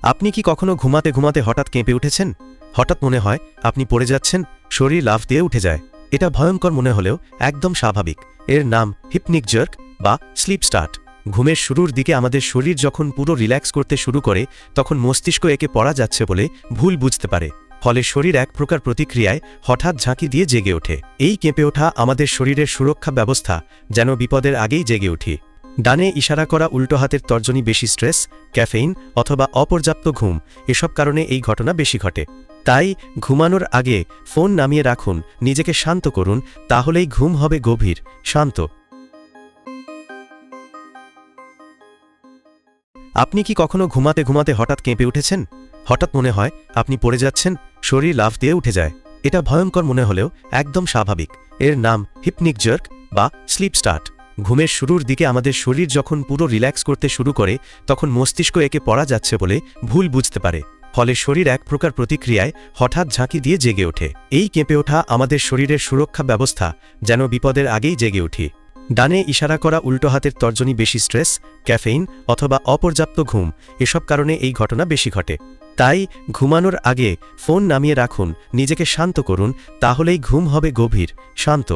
আপনি কি কখনো ঘুমাতে ঘুমাতে হঠাৎ কেঁপে উঠেছেন? হঠাৎ মনে হয় আপনি পড়ে যাচ্ছেন, শরীর লাফ দিয়ে উঠে যায়। এটা ভয়ঙ্কর মনে হলেও একদম স্বাভাবিক। এর নাম হিপনিক জার্ক বা স্লিপ স্টার্ট। ঘুমের শুরুর দিকে আমাদের শরীর যখন পুরো রিল্যাক্স করতে শুরু করে, তখন মস্তিষ্ক একে পড়া যাচ্ছে বলে ভুল বুঝতে পারে। ফলে শরীর এক প্রকার প্রতিক্রিয়ায় হঠাৎ ঝাঁকি দিয়ে জেগে ওঠে। এই কেঁপে ওঠা আমাদের শরীরের সুরক্ষা ব্যবস্থা, যেন বিপদের আগেই জেগে উঠি। ডানে ইশারা করা উল্টো হাতের তর্জনী, বেশি স্ট্রেস, ক্যাফেইন অথবা অপর্যাপ্ত ঘুম, এসব কারণে এই ঘটনা বেশি ঘটে। তাই ঘুমানোর আগে ফোন নামিয়ে রাখুন, নিজেকে শান্ত করুন, তাহলেই ঘুম হবে গভীর, শান্ত। আপনি কি কখনো ঘুমাতে ঘুমাতে হঠাৎ কেঁপে উঠেছেন? হঠাৎ মনে হয় আপনি পড়ে যাচ্ছেন, শরীর লাফ দিয়ে উঠে যায়। এটা ভয়ঙ্কর মনে হলেও একদম স্বাভাবিক। এর নাম হিপনিক জার্ক বা স্লিপ স্টার্ট। ঘুমের শুরুর দিকে আমাদের শরীর যখন পুরো রিল্যাক্স করতে শুরু করে, তখন মস্তিষ্ক একে পড়া যাচ্ছে বলে ভুল বুঝতে পারে। ফলে শরীর এক প্রকার প্রতিক্রিয়ায় হঠাৎ ঝাঁকি দিয়ে জেগে ওঠে। এই কেঁপে ওঠা আমাদের শরীরের সুরক্ষা ব্যবস্থা, যেন বিপদের আগেই জেগে উঠি। ডানে ইশারা করা উল্টো হাতের তর্জনী, বেশি স্ট্রেস, ক্যাফেইন অথবা অপর্যাপ্ত ঘুম, এসব কারণে এই ঘটনা বেশি ঘটে। তাই ঘুমানোর আগে ফোন নামিয়ে রাখুন, নিজেকে শান্ত করুন, তাহলেই ঘুম হবে গভীর, শান্ত।